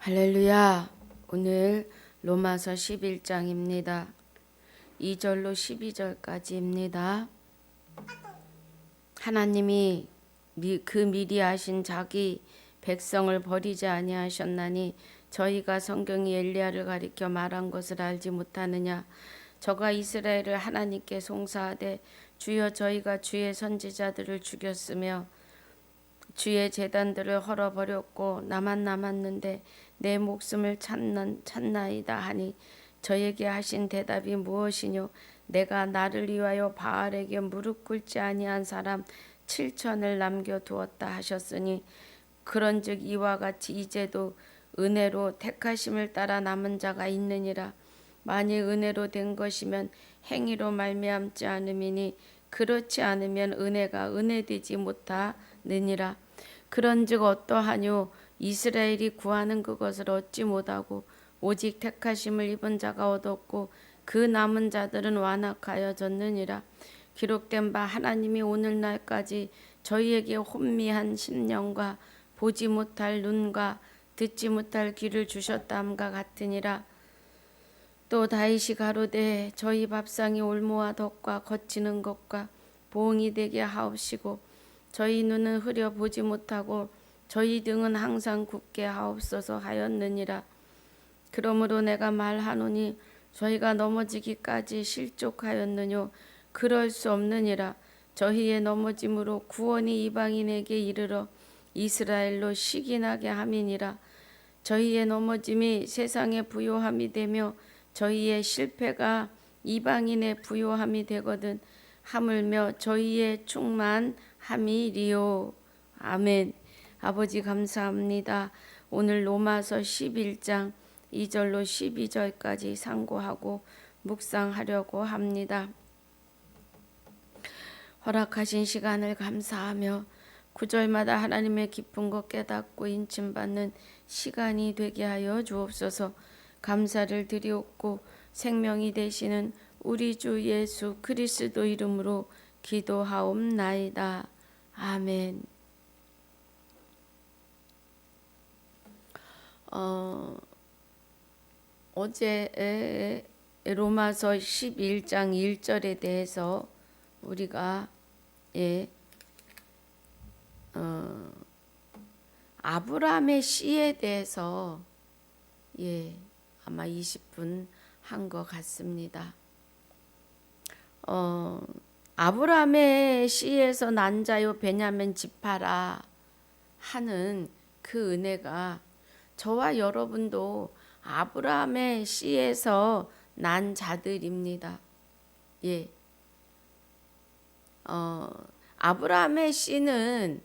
할렐루야. 오늘 로마서 11장입니다. 2절로 12절까지입니다. 하나님이 미리 하신 자기 백성을 버리지 아니하셨나니 저희가 성경이 엘리야를 가리켜 말한 것을 알지 못하느냐. 저가 이스라엘을 하나님께 송사하되 주여 저희가 주의 선지자들을 죽였으며 주의 제단들을 헐어버렸고 나만 남았는데 내 목숨을 찾나이다 하니 저에게 하신 대답이 무엇이뇨. 내가 나를 위하여 바알에게 무릎 꿇지 아니한 사람 7천을 남겨두었다 하셨으니 그런즉 이와 같이 이제도 은혜로 택하심을 따라 남은 자가 있느니라. 만일 은혜로 된 것이면 행위로 말미암지 않음이니 그렇지 않으면 은혜가 은혜되지 못하느니라. 그런즉 어떠하뇨. 이스라엘이 구하는 그것을 얻지 못하고 오직 택하심을 입은 자가 얻었고 그 남은 자들은 완악하여졌느니라. 기록된 바 하나님이 오늘날까지 저희에게 혼미한 심령과 보지 못할 눈과 듣지 못할 귀를 주셨다함과 같으니라. 또 다윗이 가로되 저희 밥상이 올무와 덕과 거치는 것과 보응이 되게 하옵시고 저희 눈은 흐려 보지 못하고 저희 등은 항상 굳게 하옵소서 하였느니라. 그러므로 내가 말하노니 저희가 넘어지기까지 실족하였느뇨. 그럴 수 없느니라. 저희의 넘어짐으로 구원이 이방인에게 이르러 이스라엘로 시기나게 함이니라. 저희의 넘어짐이 세상의 부요함이 되며 저희의 실패가 이방인의 부요함이 되거든 하물며 저희의 충만함이리요. 아멘. 아버지 감사합니다. 오늘 로마서 11장 2절로 12절까지 상고하고 묵상하려고 합니다. 허락하신 시간을 감사하며 구절마다 하나님의 깊은 것 깨닫고 인침받는 시간이 되게 하여 주옵소서. 감사를 드리옵고 생명이 되시는 우리 주 예수 그리스도 이름으로 기도하옵나이다. 아멘. 어제 로마서 11장 1절에 대해서 우리가 아브라함의 씨에 대해서 아마 20분 한 것 같습니다. 아브라함의 씨에서 난 자요 베냐민 지파라 하는 그 은혜가 저와 여러분도 아브라함의 씨에서 난 자들입니다. 아브라함의 씨는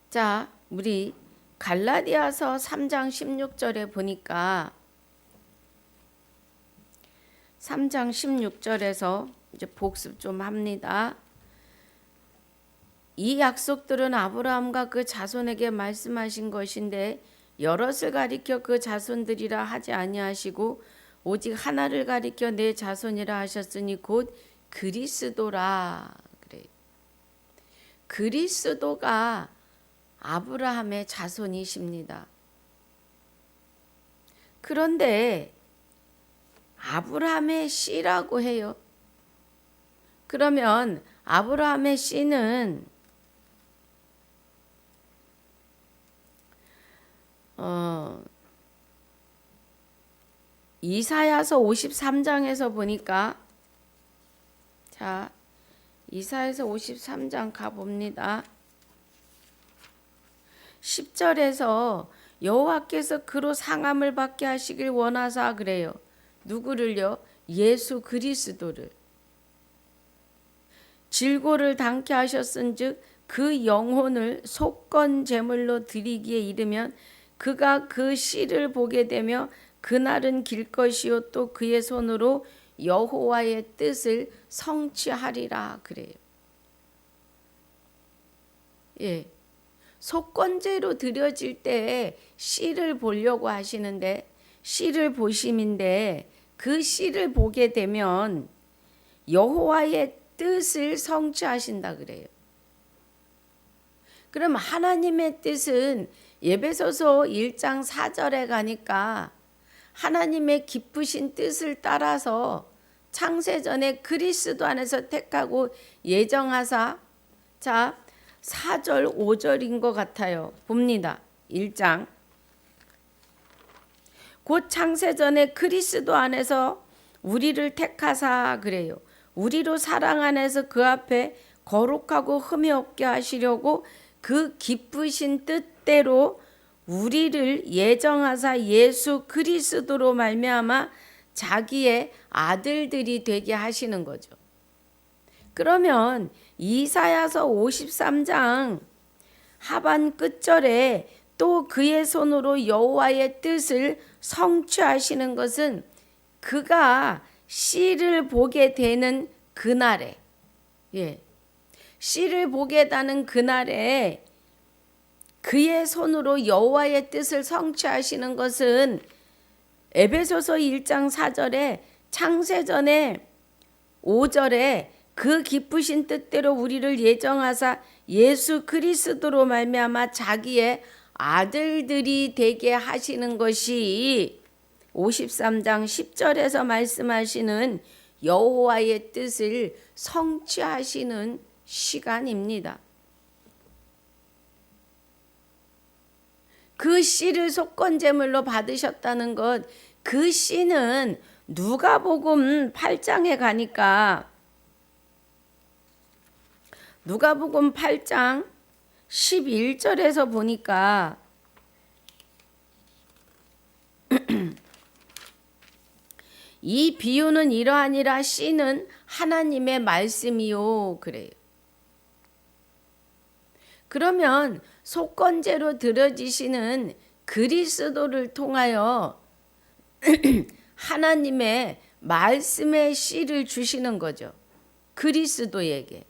자 우리 갈라디아서 3장 16절에 보니까 3장 16절에서 이제 복습 좀 합니다. 이 약속들은 아브라함과 그 자손에게 말씀하신 것인데 여럿을 가리켜 그 자손들이라 하지 아니하시고 오직 하나를 가리켜 내 자손이라 하셨으니 곧 그리스도라. 그래. 그리스도가 아브라함의 자손이십니다. 그런데 아브라함의 씨라고 해요. 그러면 아브라함의 씨는 이사야서 53장에서 보니까 자 이사야서 53장 가봅니다. 10절에서 여호와께서 그로 상함을 받게 하시길 원하사 그래요. 누구를요? 예수 그리스도를. 질고를 당케 하셨은즉 그 영혼을 속건 제물로 드리기에 이르면 그가 그 씨를 보게 되며 그날은 길 것이요 또 그의 손으로 여호와의 뜻을 성취하리라 그래요. 속건제로 드려질 때 씨를 보려고 하시는데 씨를 보심인데 그 씨를 보게 되면 여호와의 뜻을 성취하신다 그래요. 그럼 하나님의 뜻은 에베소서 1장 4절에 가니까 하나님의 기쁘신 뜻을 따라서 창세전에 그리스도 안에서 택하고 예정하사, 자 4절 5절인 것 같아요. 봅니다. 1장 곧 창세전에 그리스도 안에서 우리를 택하사 그래요. 우리로 사랑 안에서 그 앞에 거룩하고 흠이 없게 하시려고 그 기쁘신 뜻대로 우리를 예정하사 예수 그리스도로 말미암아 자기의 아들들이 되게 하시는 거죠. 그러면 이사야서 53장 하반 끝절에 또 그의 손으로 여호와의 뜻을 성취하시는 것은 그가 씨를 보게 되는 그날에, 씨를 보게 되는 그날에 그의 손으로 여호와의 뜻을 성취하시는 것은 에베소서 1장 4절에 창세전에 5절에 그 기쁘신 뜻대로 우리를 예정하사 예수 그리스도로 말미암아 자기의 아들들이 되게 하시는 것이 53장 10절에서 말씀하시는 여호와의 뜻을 성취하시는 시간입니다. 그 씨를 속건제물로 받으셨다는 것, 그 씨는 누가복음 8장에 가니까 누가복음 8장 11절에서 보니까 이 비유는 이러하니라 씨는 하나님의 말씀이요 그래요. 그러면 속건제로 드려지시는 그리스도를 통하여 하나님의 말씀의 씨를 주시는 거죠. 그리스도에게.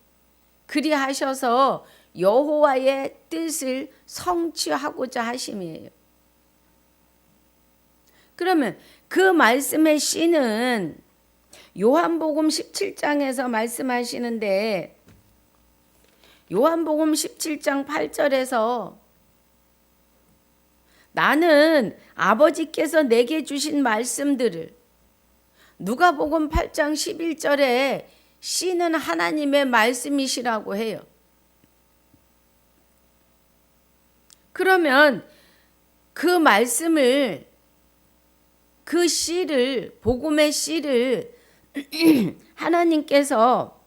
그리하셔서 여호와의 뜻을 성취하고자 하심이에요. 그러면 그 말씀의 씨는 요한복음 17장에서 말씀하시는데 요한복음 17장 8절에서 나는 아버지께서 내게 주신 말씀들을, 누가복음 8장 11절에 씨는 하나님의 말씀이시라고 해요. 그러면 그 말씀을, 그 씨를, 복음의 씨를 하나님께서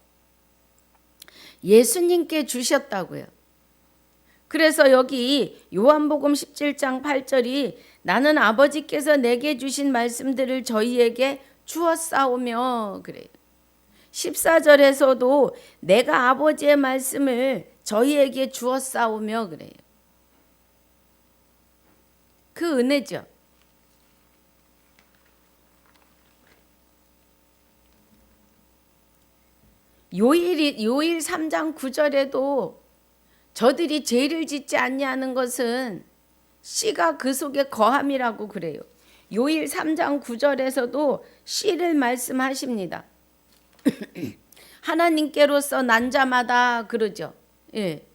예수님께 주셨다고요. 그래서 여기 요한복음 17장 8절이 나는 아버지께서 내게 주신 말씀들을 저희에게 주었사오며 그래요. 14절에서도 내가 아버지의 말씀을 저희에게 주었사오며 그래요. 그 은혜죠. 요일 3장 9절에도 저들이 죄를 짓지 아니하는 것은 씨가 그 속에 거함이라고 그래요. 요일 3장 9절에서도 씨를 말씀하십니다. 하나님께로서 난 자마다 그러죠. 예.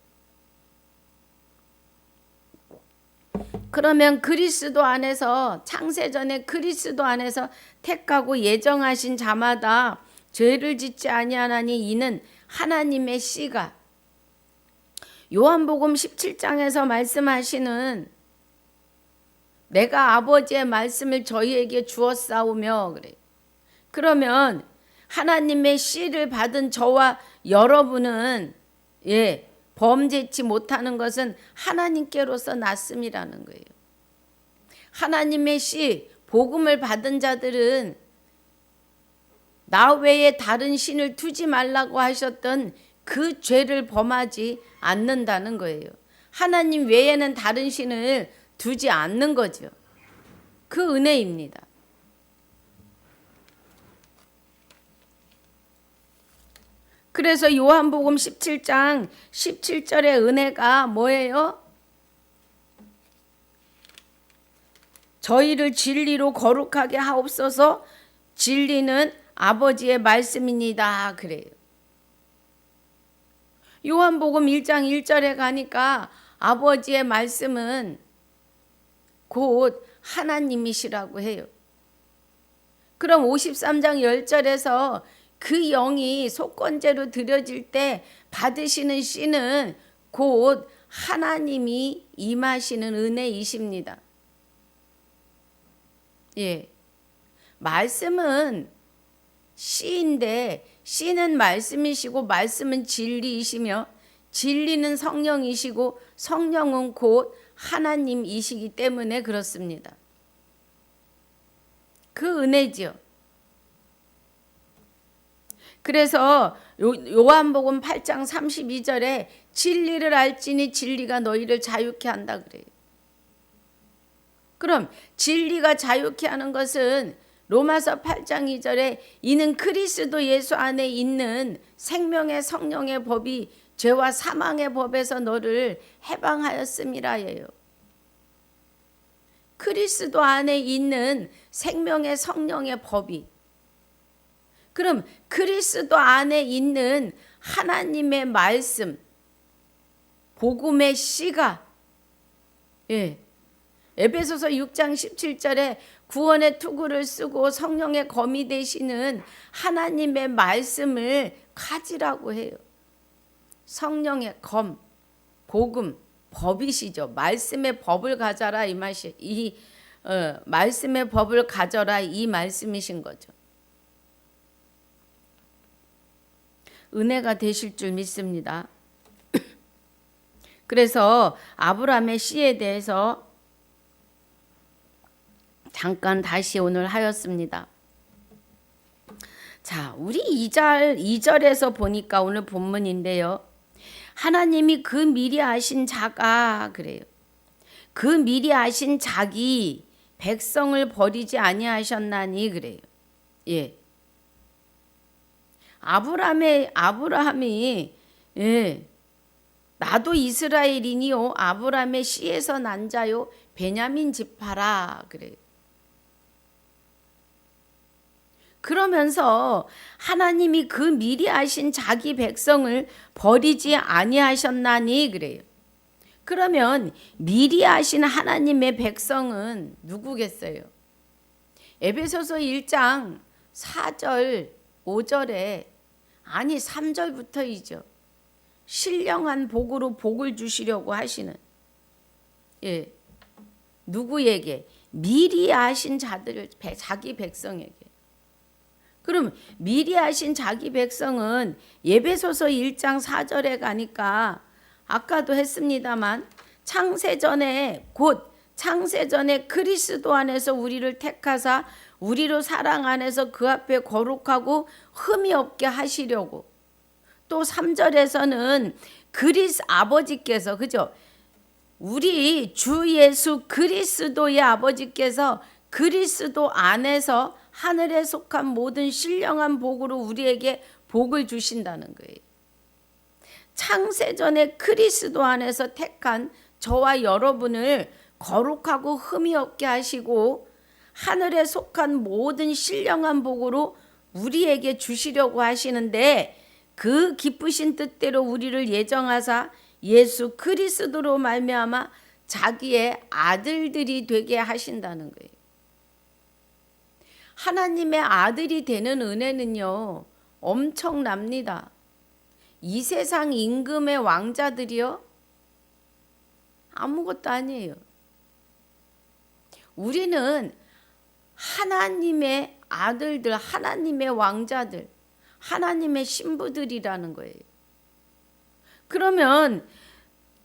그러면 그리스도 안에서, 창세전에 그리스도 안에서 택하고 예정하신 자마다 죄를 짓지 아니하나니 이는 하나님의 씨가, 요한복음 17장에서 말씀하시는 내가 아버지의 말씀을 저희에게 주었사오며 그래요. 그러면 하나님의 씨를 받은 저와 여러분은 범죄치 못하는 것은 하나님께로서 났음이라는 거예요. 하나님의 씨, 복음을 받은 자들은 나 외에 다른 신을 두지 말라고 하셨던 그 죄를 범하지 않는다는 거예요. 하나님 외에는 다른 신을 두지 않는 거죠. 그 은혜입니다. 그래서 요한복음 17장 17절의 은혜가 뭐예요? 저희를 진리로 거룩하게 하옵소서. 진리는 아버지의 말씀입니다. 그래요. 요한복음 1장 1절에 가니까 아버지의 말씀은 곧 하나님이시라고 해요. 그럼 53장 10절에서 그 영이 속건제로 드려질 때 받으시는 씨는 곧 하나님이 임하시는 은혜이십니다. 예. 말씀은 씨인데 씨는 말씀이시고 말씀은 진리이시며 진리는 성령이시고 성령은 곧 하나님이시기 때문에 그렇습니다. 그 은혜지요. 그래서 요한복음 8장 32절에 진리를 알지니 진리가 너희를 자유케 한다 그래요. 그럼 진리가 자유케 하는 것은 로마서 8장 2절에 이는 그리스도 예수 안에 있는 생명의 성령의 법이 죄와 사망의 법에서 너를 해방하였음이라예요. 그리스도 안에 있는 생명의 성령의 법이, 그럼 그리스도 안에 있는 하나님의 말씀, 복음의 씨가, 에베소서 6장 17절에 구원의 투구를 쓰고 성령의 검이 되시는 하나님의 말씀을 가지라고 해요. 성령의 검, 복음, 법이시죠. 말씀의 법을 가져라 이 맛이 말씀의 법을 가져라 이 말씀이신 거죠. 은혜가 되실 줄 믿습니다. 그래서 아브라함의 씨에 대해서 잠깐 다시 오늘 하였습니다. 자, 우리 2절에서 보니까 오늘 본문인데요. 하나님이 그 미리 아신 자가 그래요. 그 미리 아신 자기 백성을 버리지 아니하셨나니 그래요. 예. 아브라함이 나도 이스라엘이니요 아브라함의 씨에서 난 자요 베냐민 지파라 그래요. 그러면서 하나님이 그 미리 아신 자기 백성을 버리지 아니하셨나니 그래요. 그러면 미리 아신 하나님의 백성은 누구겠어요? 에베소서 1장 4절 5절에 아니 3절부터이죠. 신령한 복으로 복을 주시려고 하시는 누구에게? 미리 아신 자들 자기 백성에게. 그럼 미리 아신 자기 백성은 에베소서 1장 4절에 가니까 아까도 했습니다만 창세전에 그리스도 안에서 우리를 택하사 우리로 사랑 안에서 그 앞에 거룩하고 흠이 없게 하시려고, 또 3절에서는 아버지께서 그죠? 우리 주 예수 그리스도의 아버지께서 그리스도 안에서 하늘에 속한 모든 신령한 복으로 우리에게 복을 주신다는 거예요. 창세전에 그리스도 안에서 택한 저와 여러분을 거룩하고 흠이 없게 하시고 하늘에 속한 모든 신령한 복으로 우리에게 주시려고 하시는데 그 기쁘신 뜻대로 우리를 예정하사 예수 그리스도로 말미암아 자기의 아들들이 되게 하신다는 거예요. 하나님의 아들이 되는 은혜는요 엄청납니다. 이 세상 임금의 왕자들이요 아무것도 아니에요. 우리는 하나님의 아들들, 하나님의 왕자들, 하나님의 신부들이라는 거예요. 그러면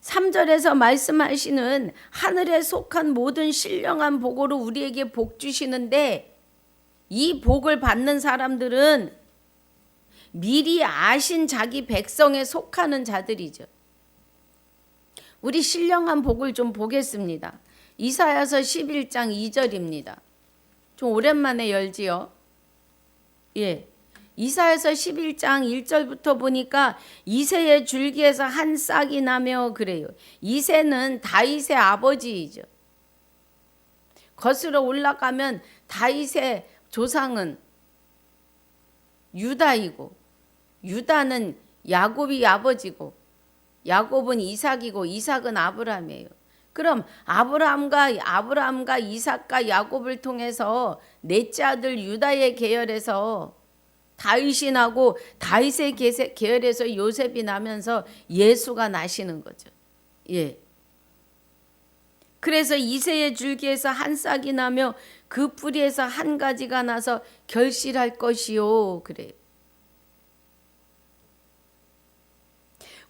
3절에서 말씀하시는 하늘에 속한 모든 신령한 복으로 우리에게 복 주시는데 이 복을 받는 사람들은 미리 아신 자기 백성에 속하는 자들이죠. 우리 신령한 복을 좀 보겠습니다. 이사야서 11장 2절입니다. 좀 오랜만에 열지요. 이사야서 11장 1절부터 보니까 이새의 줄기에서 한 싹이 나며 그래요. 이새는 다윗의 아버지이죠. 거슬러 올라가면 다윗의 조상은 유다이고 유다는 야곱이 아버지고 야곱은 이삭이고 이삭은 아브라함이에요. 그럼 아브라함과 이삭과 야곱을 통해서 넷째 아들 유다의 계열에서 다윗이 나고 다윗의 계열에서 요셉이 나면서 예수가 나시는 거죠. 예. 그래서 이새의 줄기에서 한 싹이 나며 그 뿌리에서 한 가지가 나서 결실할 것이요. 그래요.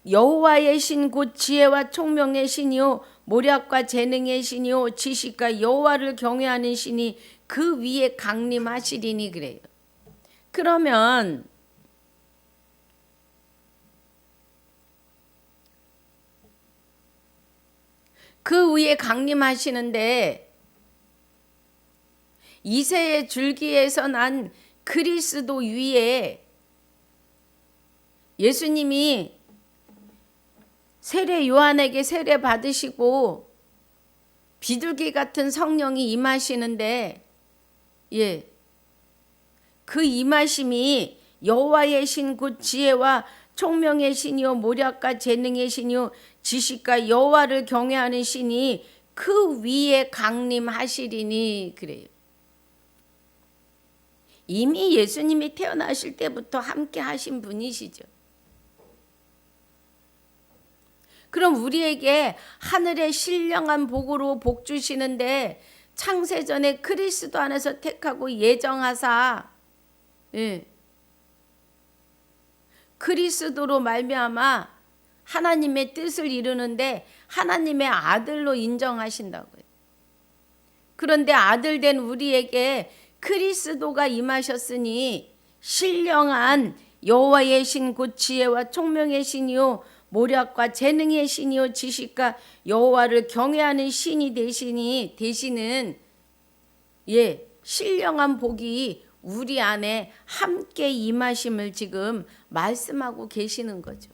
여호와의 신 곧 지혜와 총명의 신이요 모략과 재능의 신이요 지식과 여호와를 경외하는 신이 그 위에 강림하시리니 그래요. 그러면 그 위에 강림하시는데 이새의 줄기에서 난 그리스도 위에 예수님이 세례 요한에게 세례 받으시고 비둘기 같은 성령이 임하시는데 예. 그 임하심이 여호와의 신 곧 지혜와 총명의 신이요 모략과 재능의 신이요 지식과 여호와를 경외하는 신이 그 위에 강림하시리니 그래요. 이미 예수님이 태어나실 때부터 함께 하신 분이시죠. 그럼 우리에게 하늘의 신령한 복으로 복 주시는데 창세전에 그리스도 안에서 택하고 예정하사 예. 그리스도로 말미암아 하나님의 뜻을 이루는데 하나님의 아들로 인정하신다고요. 그런데 아들 된 우리에게 그리스도가 임하셨으니 신령한 여호와의 신 곧 지혜와 총명의 신이요 모략과 재능의 신이요 지식과 여호와를 경외하는 신이 되시는 예 신령한 복이 우리 안에 함께 임하심을 지금 말씀하고 계시는 거죠.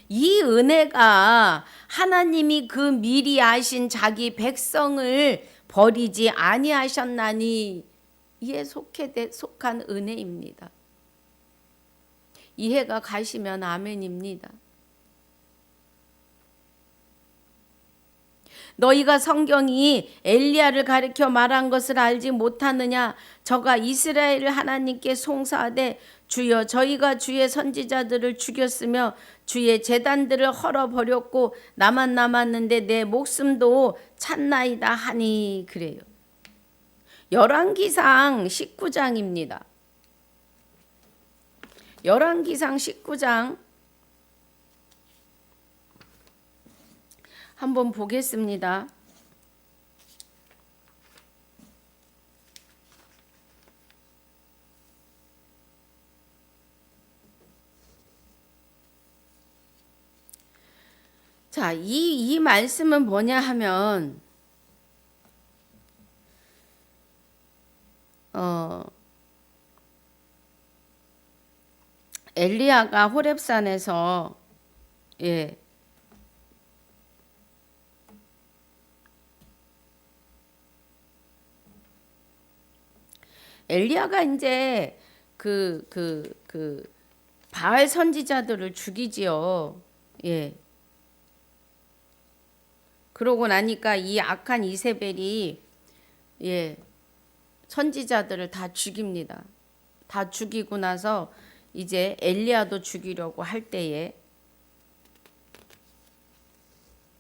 이 은혜가 하나님이 그 미리 아신 자기 백성을 버리지 아니하셨나니 이에 속한 은혜입니다. 이해가 가시면 아멘입니다. 너희가 성경이 엘리야를 가리켜 말한 것을 알지 못하느냐? 저가 이스라엘 하나님께 송사하되 주여 저희가 주의 선지자들을 죽였으며 주의 제단들을 헐어버렸고 나만 남았는데 내 목숨도 찼나이다 하니 그래요. 열왕기상 19장입니다. 열왕기상 19장 한번 보겠습니다. 자, 이 말씀은 뭐냐 하면 엘리야가 호렙산에서 예. 엘리야가 이제 바알 선지자들을 죽이지요. 예. 그러고 나니까 이 악한 이세벨이 예. 선지자들을 다 죽입니다. 다 죽이고 나서 이제 엘리야도 죽이려고 할 때에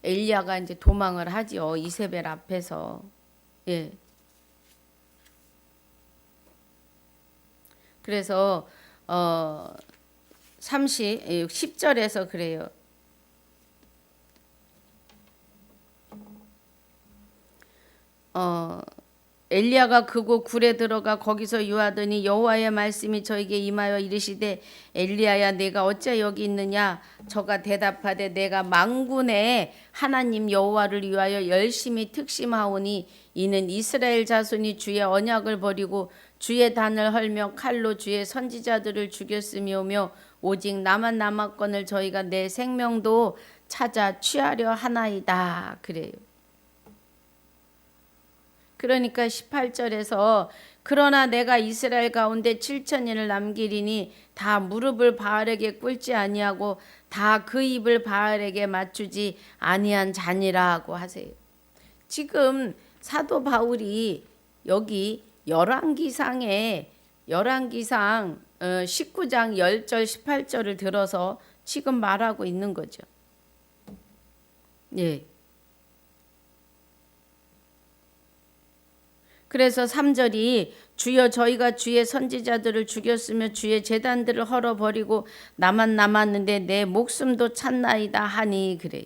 엘리야가 이제 도망을 하지요. 이세벨 앞에서. 예. 그래서 10절에서 그래요. 엘리야가 그곳 굴에 들어가 거기서 유하더니 여호와의 말씀이 저에게 임하여 이르시되 엘리야야 내가 어찌 여기 있느냐? 저가 대답하되 내가 만군의 하나님 여호와를 위하여 열심히 특심하오니 이는 이스라엘 자손이 주의 언약을 버리고 주의 단을 헐며 칼로 주의 선지자들을 죽였음이오며 오직 나만 남았거늘 저희가 내 생명도 찾아 취하려 하나이다. 그래요. 그러니까 18절에서 그러나 내가 이스라엘 가운데 7천인을 남기리니 다 무릎을 바알에게 꿇지 아니하고 다 그 입을 바알에게 맞추지 아니한 자니라 고 하세요. 지금 사도 바울이 여기 열왕기상 19장 10절 18절을 들어서 지금 말하고 있는 거죠. 예. 그래서 3절이 주여 저희가 주의 선지자들을 죽였으며 주의 제단들을 헐어버리고 나만 남았는데 내 목숨도 찾나이다 하니 그래요.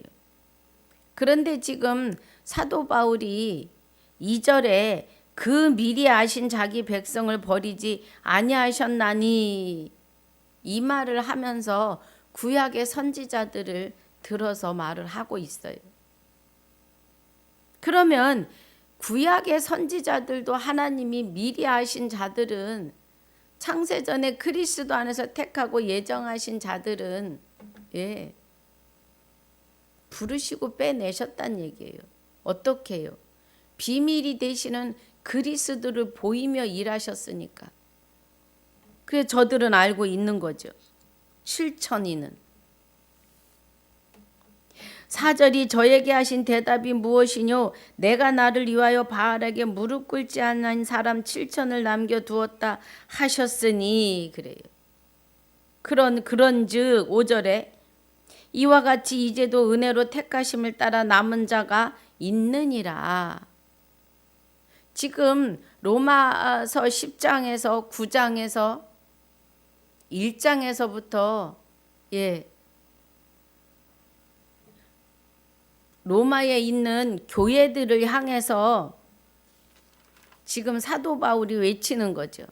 그런데 지금 사도 바울이 2절에 그 미리 아신 자기 백성을 버리지 아니하셨나니 이 말을 하면서 구약의 선지자들을 들어서 말을 하고 있어요. 그러면 구약의 선지자들도 하나님이 미리 아신 자들은 창세전에 그리스도 안에서 택하고 예정하신 자들은 부르시고 빼내셨단 얘기예요. 어떻게 해요? 비밀이 되시는 그리스도를 보이며 일하셨으니까. 그래서 저들은 알고 있는 거죠. 7천이는. 4절이 저에게 하신 대답이 무엇이뇨? 내가 나를 위하여 바알에게 무릎 꿇지 않은 사람 7천을 남겨두었다 하셨으니 그래요. 그런즉 5절에 이와 같이 이제도 은혜로 택하심을 따라 남은 자가 있느니라. 지금 로마서 10장에서 9장에서 1장에서부터 로마에 있는 교회들을 향해서 지금 사도 바울이 외치는 거죠.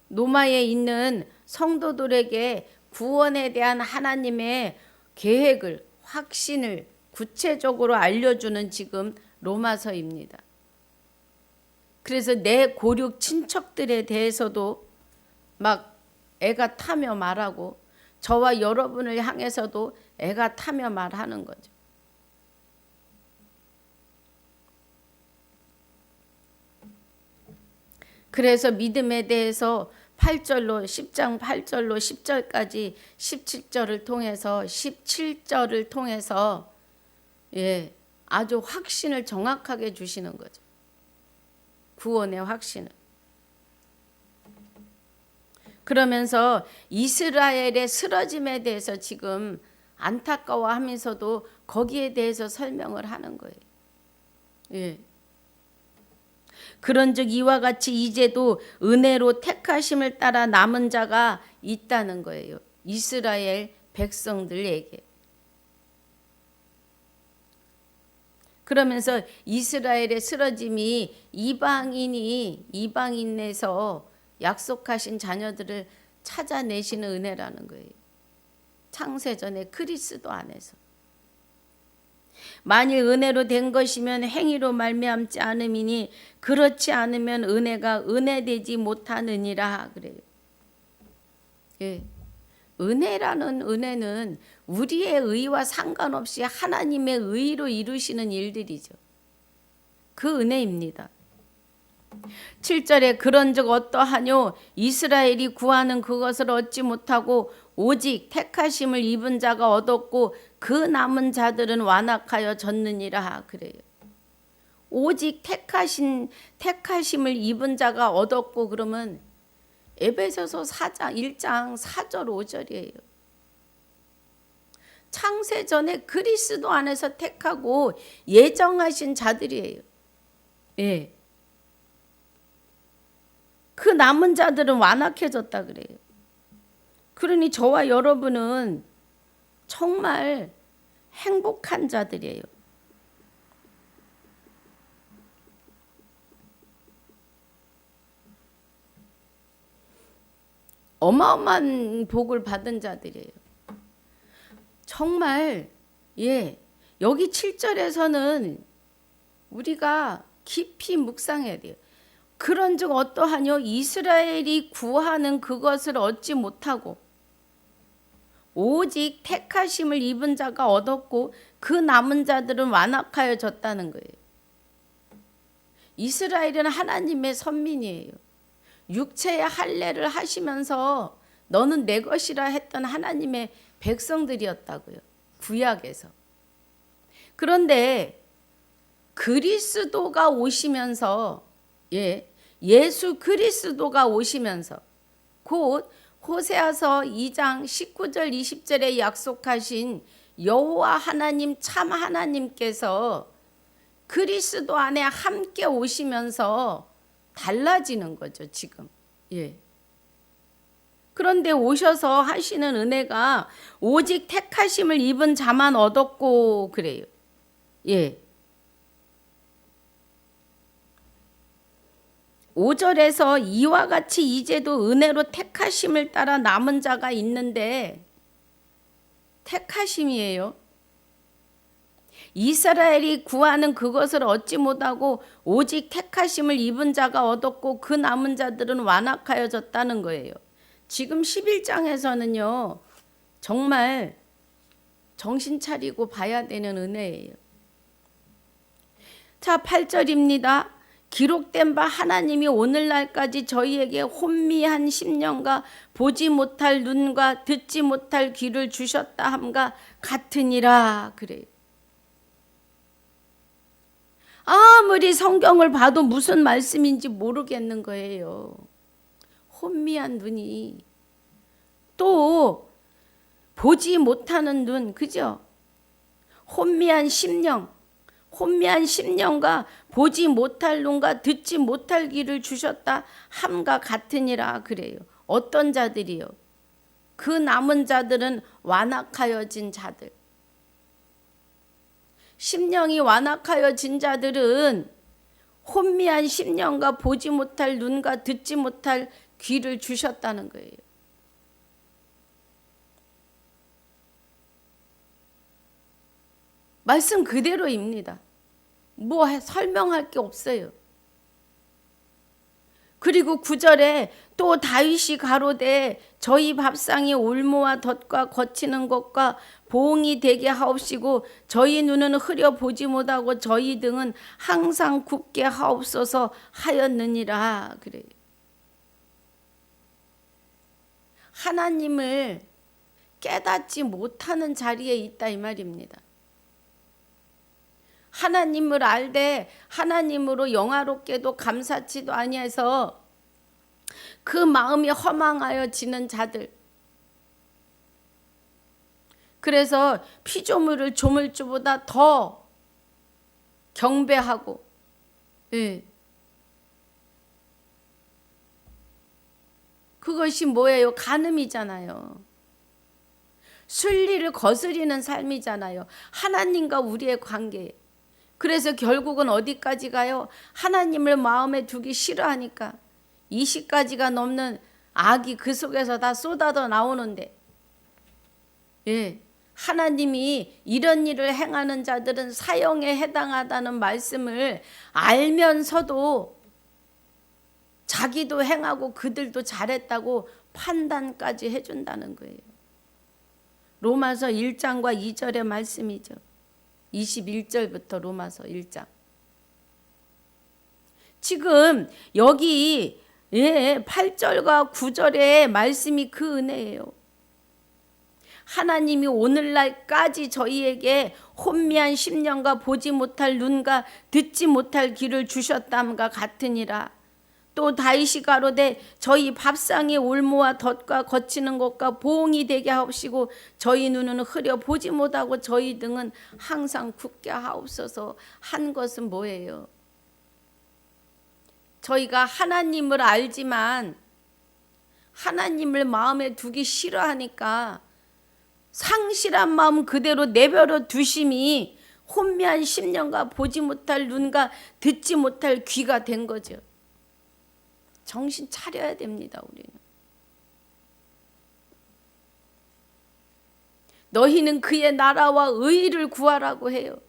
로마에 있는 성도들에게 구원에 대한 하나님의 계획을, 확신을 구체적으로 알려주는 지금 로마서입니다. 그래서 내 고륙 친척들에 대해서도 막 애가 타며 말하고 저와 여러분을 향해서도 애가 타며 말하는 거죠. 그래서 믿음에 대해서 8절로 10장 8절로 10절까지 17절을 통해서 17절을 통해서 아주 확신을 정확하게 주시는 거죠. 구원의 확신을. 그러면서 이스라엘의 쓰러짐에 대해서 지금 안타까워하면서도 거기에 대해서 설명을 하는 거예요. 그런즉 이와 같이 이제도 은혜로 택하심을 따라 남은 자가 있다는 거예요. 이스라엘 백성들에게. 그러면서 이스라엘의 쓰러짐이 이방인에서 약속하신 자녀들을 찾아내시는 은혜라는 거예요. 창세전에 그리스도 안에서. 만일 은혜로 된 것이면 행위로 말미암지 않음이니 그렇지 않으면 은혜가 은혜되지 못하느니라 그래요. 은혜라는 은혜는 우리의 의와 상관없이 하나님의 의로 이루시는 일들이죠. 그 은혜입니다. 7절에 그런즉 어떠하뇨? 이스라엘이 구하는 그것을 얻지 못하고 오직 택하심을 입은 자가 얻었고 그 남은 자들은 완악하여 졌느니라 그래요. 오직 택하심을 입은 자가 얻었고 그러면 에베소서 4장 1장 4절 5절이에요. 창세전에 그리스도 안에서 택하고 예정하신 자들이에요. 그 남은 자들은 완악해졌다 그래요. 그러니 저와 여러분은 정말 행복한 자들이에요. 어마어마한 복을 받은 자들이에요. 정말 여기 7절에서는 우리가 깊이 묵상해야 돼요. 그런즉 어떠하뇨? 이스라엘이 구하는 그것을 얻지 못하고 오직 택하심을 입은 자가 얻었고 그 남은 자들은 완악하여졌다는 거예요. 이스라엘은 하나님의 선민이에요. 육체의 할례를 하시면서 너는 내 것이라 했던 하나님의 백성들이었다고요. 구약에서. 그런데 그리스도가 오시면서 예수 그리스도가 오시면서 곧 호세아서 2장 19절 20절에 약속하신 여호와 하나님 참 하나님께서 그리스도 안에 함께 오시면서 달라지는 거죠, 지금. 그런데 오셔서 하시는 은혜가 오직 택하심을 입은 자만 얻었고 그래요. 5절에서 이와 같이 이제도 은혜로 택하심을 따라 남은 자가 있는데 택하심이에요. 이스라엘이 구하는 그것을 얻지 못하고 오직 택하심을 입은 자가 얻었고 그 남은 자들은 완악하여졌다는 거예요. 지금 11장에서는요. 정말 정신 차리고 봐야 되는 은혜예요. 자, 8절입니다. 기록된 바 하나님이 오늘날까지 저희에게 혼미한 심령과 보지 못할 눈과 듣지 못할 귀를 주셨다 함과 같으니라 그래요. 아무리 성경을 봐도 무슨 말씀인지 모르겠는 거예요. 혼미한 눈이 또 보지 못하는 눈, 그죠? 혼미한 심령과 보지 못할 눈과 듣지 못할 귀를 주셨다 함과 같으니라 그래요. 어떤 자들이요? 그 남은 자들은 완악하여진 자들. 심령이 완악하여진 자들은 혼미한 심령과 보지 못할 눈과 듣지 못할 귀를 주셨다는 거예요. 말씀 그대로입니다. 뭐 설명할 게 없어요. 그리고 9절에 또 다윗이 가로되 저희 밥상이 올무와 덫과 거치는 것과 보응이 되게 하옵시고 저희 눈은 흐려 보지 못하고 저희 등은 항상 굽게 하옵소서 하였느니라 그래요. 하나님을 깨닫지 못하는 자리에 있다 이 말입니다. 하나님을 알되 하나님으로 영화롭게도 감사치도 아니해서 그 마음이 허망하여지는 자들. 그래서 피조물을 조물주보다 더 경배하고 그것이 뭐예요? 간음이잖아요. 순리를 거스리는 삶이잖아요. 하나님과 우리의 관계. 그래서 결국은 어디까지 가요? 하나님을 마음에 두기 싫어하니까 20가지가 넘는 악이 그 속에서 다 쏟아져 나오는데 하나님이 이런 일을 행하는 자들은 사형에 해당하다는 말씀을 알면서도 자기도 행하고 그들도 잘했다고 판단까지 해준다는 거예요. 로마서 1장과 2절의 말씀이죠. 21절부터 로마서 1장. 지금 여기 8절과 9절의 말씀이 그 은혜예요. 하나님이 오늘날까지 저희에게 혼미한 심령과 보지 못할 눈과 듣지 못할 귀를 주셨담과 같으니라. 또 다윗이 가로되 저희 밥상의 올무와 덫과 거치는 것과 보응이 되게 하옵시고 저희 눈은 흐려 보지 못하고 저희 등은 항상 굳게 하옵소서 한 것은 뭐예요? 저희가 하나님을 알지만 하나님을 마음에 두기 싫어하니까 상실한 마음 그대로 내버려 두심이 혼미한 심령과 보지 못할 눈과 듣지 못할 귀가 된 거죠. 정신 차려야 됩니다. 우리는. 너희는 그의 나라와 의의를 구하라고 해요.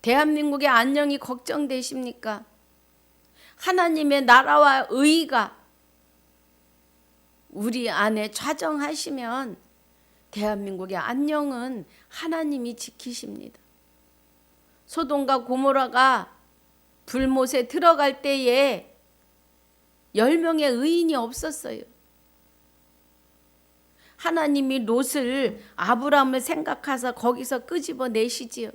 대한민국의 안녕이 걱정되십니까? 하나님의 나라와 의의가 우리 안에 좌정하시면 대한민국의 안녕은 하나님이 지키십니다. 소돔과 고모라가 불못에 들어갈 때에 10명의 의인이 없었어요. 하나님이 롯을 아브라함을 생각하사 거기서 끄집어내시지요.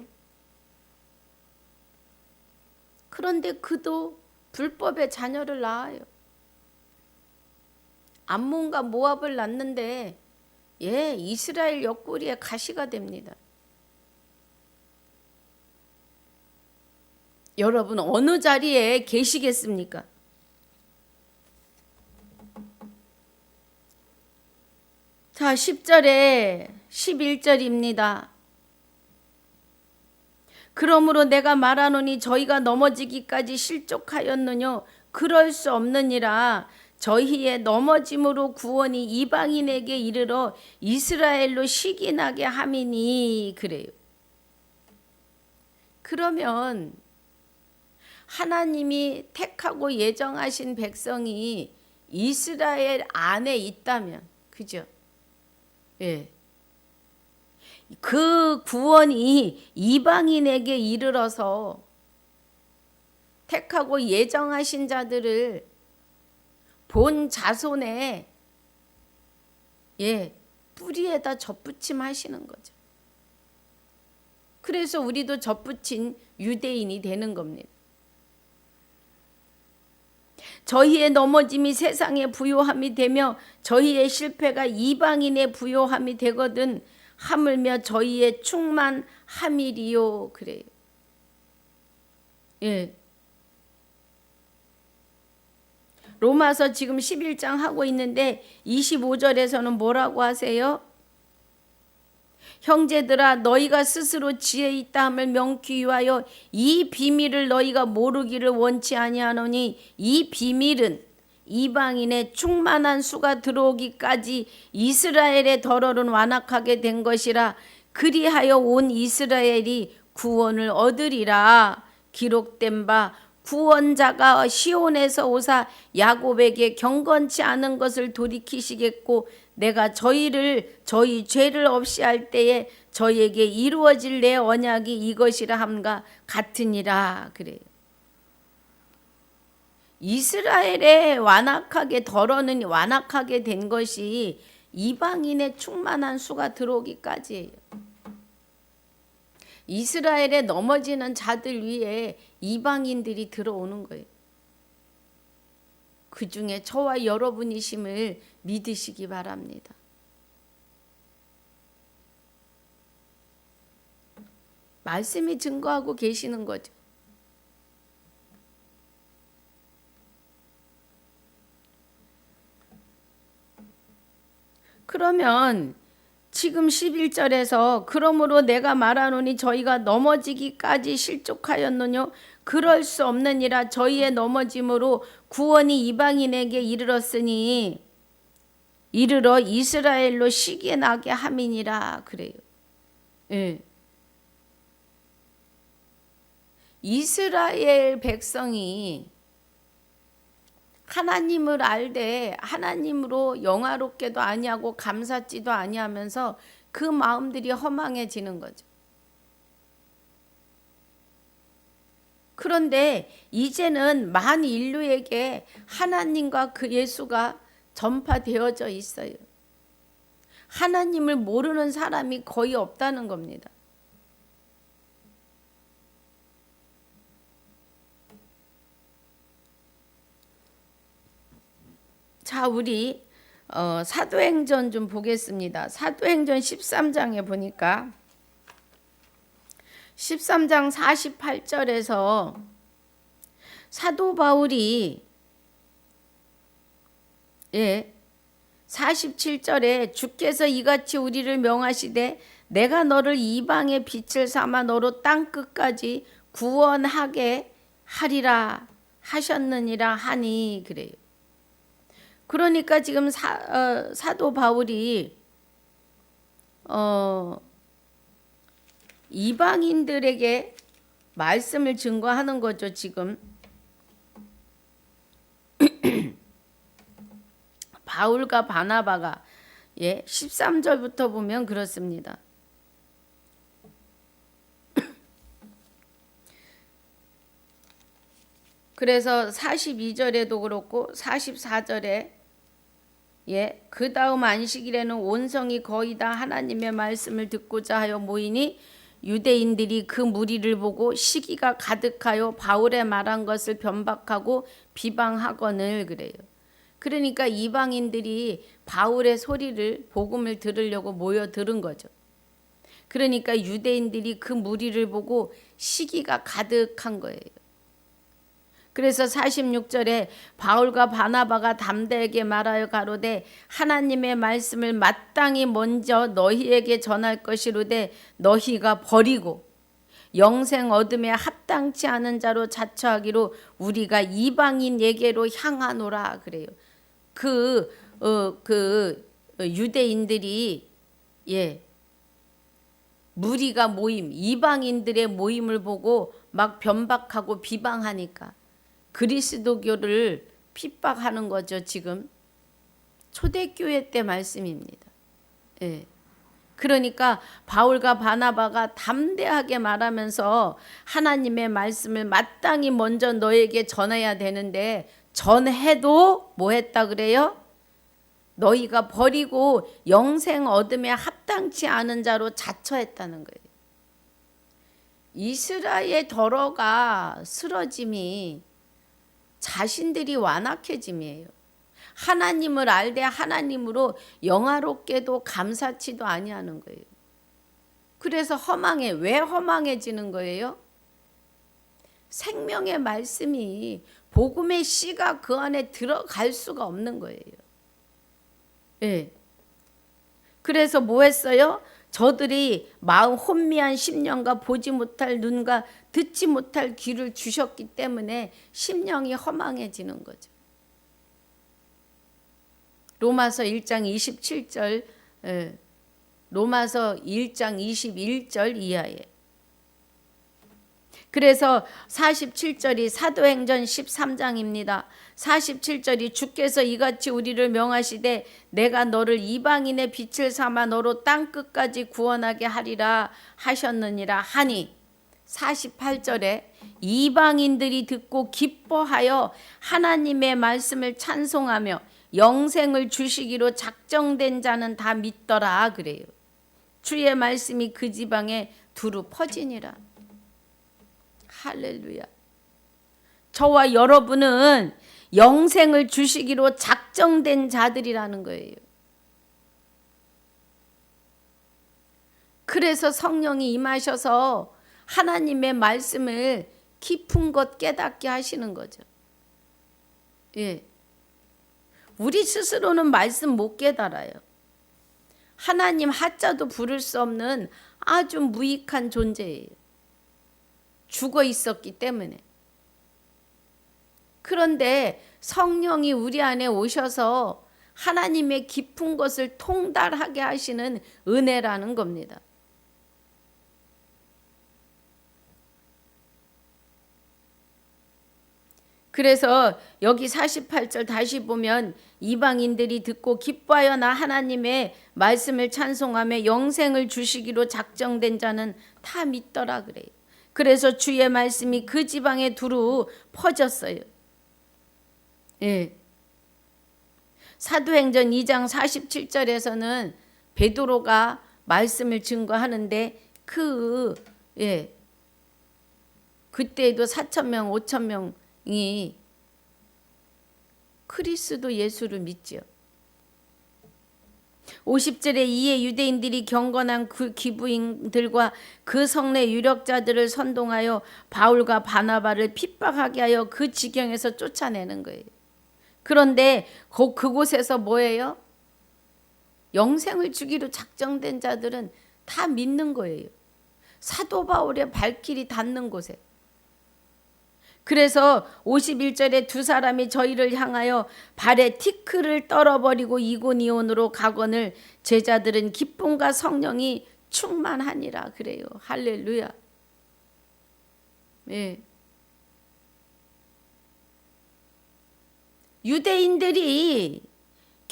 그런데 그도 불법의 자녀를 낳아요. 암몬과 모압을 낳는데 이스라엘 옆구리에 가시가 됩니다. 여러분 어느 자리에 계시겠습니까? 자, 10절에 11절입니다. 그러므로 내가 말하노니 저희가 넘어지기까지 실족하였느뇨. 그럴 수 없느니라. 저희의 넘어짐으로 구원이 이방인에게 이르러 이스라엘로 시기나게 함이니. 그래요. 그러면 하나님이 택하고 예정하신 백성이 이스라엘 안에 있다면, 그죠? 그 구원이 이방인에게 이르러서 택하고 예정하신 자들을 본 자손의 뿌리에다 덧붙임하시는 거죠. 그래서 우리도 덧붙인 유대인이 되는 겁니다. 저희의 넘어짐이 세상의 부요함이 되며 저희의 실패가 이방인의 부요함이 되거든 하물며 저희의 충만함이리요. 그래요. 로마서 지금 11장 하고 있는데 25절에서는 뭐라고 하세요? 형제들아 너희가 스스로 지혜 있다 함을 명키 위하여 이 비밀을 너희가 모르기를 원치 아니하노니 이 비밀은 이방인의 충만한 수가 들어오기까지 이스라엘의 덜어는 완악하게 된 것이라. 그리하여 온 이스라엘이 구원을 얻으리라. 기록된 바 구원자가 시온에서 오사 야곱에게 경건치 않은 것을 돌이키시겠고 내가 저희 죄를 없이 할 때에 저희에게 이루어질 내 언약이 이것이라 함과 같으니라. 그래요. 이스라엘에 완악하게 덜어는 완악하게 된 것이 이방인의 충만한 수가 들어오기까지예요. 이스라엘에 넘어지는 자들 위에 이방인들이 들어오는 거예요. 그 중에 저와 여러분이심을 믿으시기 바랍니다. 말씀이 증거하고 계시는 거죠. 그러면 지금 11절에서 그러므로 내가 말하노니 저희가 넘어지기까지 실족하였느뇨. 그럴 수 없느니라. 저희의 넘어짐으로 구원이 이방인에게 이르렀으니 이르러 이스라엘로 시기에 나게 함이니라. 그래요. 이스라엘 백성이 하나님을 알되 하나님으로 영화롭게도 아니하고 감사지도 아니하면서 그 마음들이 허망해지는 거죠. 그런데 이제는 만 인류에게 하나님과 그 예수가 전파되어져 있어요. 하나님을 모르는 사람이 거의 없다는 겁니다. 자, 우리 사도행전 좀 보겠습니다. 사도행전 13장에 보니까 13장 48절에서 사도 바울이 47절에 주께서 이같이 우리를 명하시되 내가 너를 이방의 빛을 삼아 너로 땅끝까지 구원하게 하리라 하셨느니라 하니. 그래요. 그러니까 지금 사도 바울이 이방인들에게 말씀을 증거하는 거죠. 지금 바울과 바나바가 13절부터 보면 그렇습니다. 그래서 42절에도 그렇고 44절에 그 다음 안식일에는 온 성이 거의 다 하나님의 말씀을 듣고자 하여 모이니 유대인들이 그 무리를 보고 시기가 가득하여 바울의 말한 것을 변박하고 비방하거늘 그래요. 그러니까 이방인들이 바울의 소리를 복음을 들으려고 모여 들은 거죠. 그러니까 유대인들이 그 무리를 보고 시기가 가득한 거예요. 그래서 46절에 바울과 바나바가 담대하게 말하여 가로되 하나님의 말씀을 마땅히 먼저 너희에게 전할 것이로되 너희가 버리고 영생 얻음에 합당치 않은 자로 자처하기로 우리가 이방인에게로 향하노라 그래요. 유대인들이 무리가 모임, 이방인들의 모임을 보고 막 변박하고 비방하니까 그리스도교를 핍박하는 거죠. 지금 초대교회 때 말씀입니다. 그러니까 바울과 바나바가 담대하게 말하면서 하나님의 말씀을 마땅히 먼저 너에게 전해야 되는데 전해도 뭐 했다 그래요? 너희가 버리고 영생 얻음에 합당치 않은 자로 자처했다는 거예요. 이스라엘 더러가 쓰러짐이 자신들이 완악해짐이에요. 하나님을 알되 하나님으로 영화롭게도 감사치도 아니하는 거예요. 그래서 왜 허망해지는 거예요? 생명의 말씀이 복음의 씨가 그 안에 들어갈 수가 없는 거예요. 그래서 뭐 했어요? 저들이 마음 혼미한 심령과 보지 못할 눈과 듣지 못할 귀를 주셨기 때문에 심령이 허망해지는 거죠. 로마서 1장 27절, 로마서 1장 21절 이하에. 그래서 47절이 사도행전 13장입니다. 47절이 주께서 이같이 우리를 명하시되 내가 너를 이방인의 빛을 삼아 너로 땅끝까지 구원하게 하리라 하셨느니라 하니 48절에 이방인들이 듣고 기뻐하여 하나님의 말씀을 찬송하며 영생을 주시기로 작정된 자는 다 믿더라 그래요. 주의 말씀이 그 지방에 두루 퍼지니라. 할렐루야. 저와 여러분은 영생을 주시기로 작정된 자들이라는 거예요. 그래서 성령이 임하셔서 하나님의 말씀을 깊은 것 깨닫게 하시는 거죠. 우리 스스로는 말씀 못 깨달아요. 하나님 하자도 부를 수 없는 아주 무익한 존재예요. 죽어 있었기 때문에. 그런데 성령이 우리 안에 오셔서 하나님의 깊은 것을 통달하게 하시는 은혜라는 겁니다. 그래서 여기 48절 다시 보면 이방인들이 듣고 기뻐하여 나 하나님의 말씀을 찬송하며 영생을 주시기로 작정된 자는 다 믿더라 그래요. 그래서 주의 말씀이 그 지방에 두루 퍼졌어요. 사도행전 2장 47절에서는 베드로가 말씀을 증거하는데 그때에도 4,000명, 5,000명이 그리스도 예수를 믿죠. 50절에 이에 유대인들이 경건한 그 기부인들과 그 성내 유력자들을 선동하여 바울과 바나바를 핍박하게 하여 그 지경에서 쫓아내는 거예요. 그런데 그곳에서 뭐예요? 영생을 주기로 작정된 자들은 다 믿는 거예요. 사도 바울의 발길이 닿는 곳에. 그래서 51절에 두 사람이 저희를 향하여 발에 티크를 떨어버리고 이고니온으로 가거늘 제자들은 기쁨과 성령이 충만하니라 그래요. 할렐루야. 유대인들이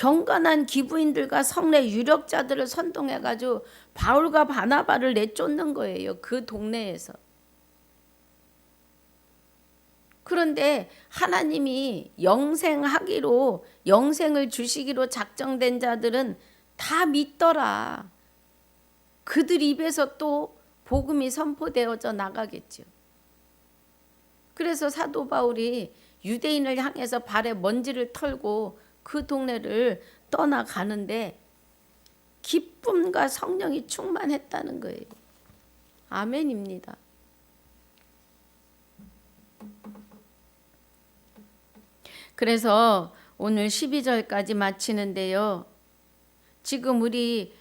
경건한 기부인들과 성례 유력자들을 선동해가지고 바울과 바나바를 내쫓는 거예요. 그 동네에서. 그런데 하나님이 영생하기로, 영생을 주시기로 작정된 자들은 다 믿더라. 그들 입에서 또 복음이 선포되어져 나가겠죠. 그래서 사도 바울이 유대인을 향해서 발에 먼지를 털고 그 동네를 떠나가는데 기쁨과 성령이 충만했다는 거예요. 아멘입니다. 그래서 오늘 12절까지 마치는데요. 지금 우리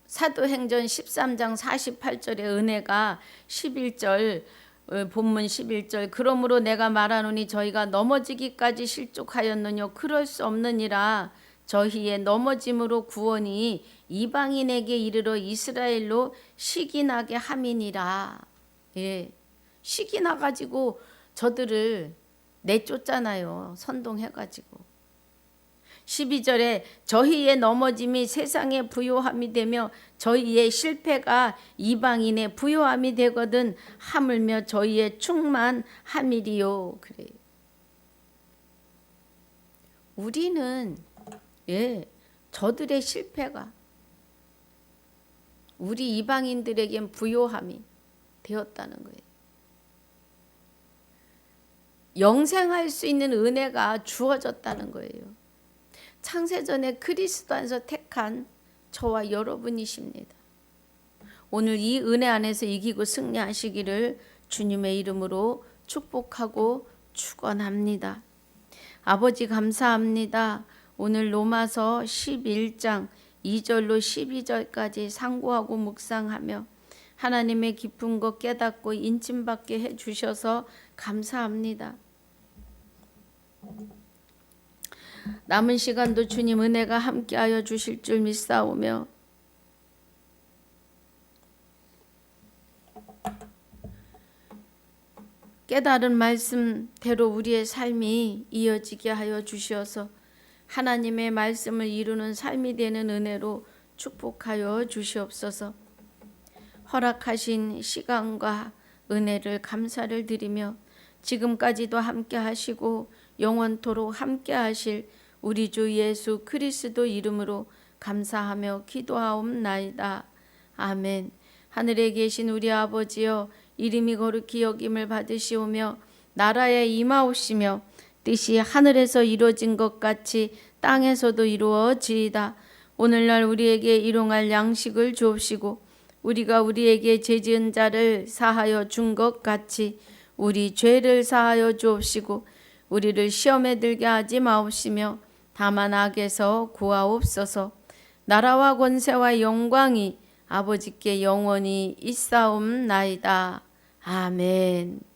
사도행전 13장 48절의 은혜가 11절 본문 11절 그러므로 내가 말하노니 저희가 넘어지기까지 실족하였느뇨 그럴 수 없느니라 저희의 넘어짐으로 구원이 이방인에게 이르러 이스라엘로 식이 나게 함이니라. 예, 식이 나가지고 저들을 내쫓잖아요. 선동해가지고. 12절에 저희의 넘어짐이 세상의 부요함이 되며 저희의 실패가 이방인의 부요함이 되거든 하물며 저희의 충만함이리요. 그래요. 우리는 저들의 실패가 우리 이방인들에겐 부요함이 되었다는 거예요. 영생할 수 있는 은혜가 주어졌다는 거예요. 창세전에 그리스도 안에서 택한 저와 여러분이십니다. 오늘 이 은혜 안에서 이기고 승리하시기를 주님의 이름으로 축복하고 축원합니다. 아버지 감사합니다. 오늘 로마서 11장 2절로 12절까지 상고하고 묵상하며 하나님의 깊은 것 깨닫고 인침받게 해주셔서 감사합니다. 남은 시간도 주님 은혜가 함께하여 주실 줄 믿사오며 깨달은 말씀대로 우리의 삶이 이어지게 하여 주시어서 하나님의 말씀을 이루는 삶이 되는 은혜로 축복하여 주시옵소서. 허락하신 시간과 은혜를 감사를 드리며 지금까지도 함께 하시고 영원토록 함께 하실 우리 주 예수 그리스도 이름으로 감사하며 기도하옵나이다. 아멘. 하늘에 계신 우리 아버지여 이름이 거룩히 여김을 받으시오며 나라에 임하옵시며 뜻이 하늘에서 이루어진 것 같이 땅에서도 이루어지이다. 오늘날 우리에게 일용할 양식을 주옵시고 우리가 우리에게 죄지은 자를 사하여 준 것 같이 우리 죄를 사하여 주옵시고 우리를 시험에 들게 하지 마옵시며 다만 악에서 구하옵소서. 나라와 권세와 영광이 아버지께 영원히 있사옵나이다. 아멘.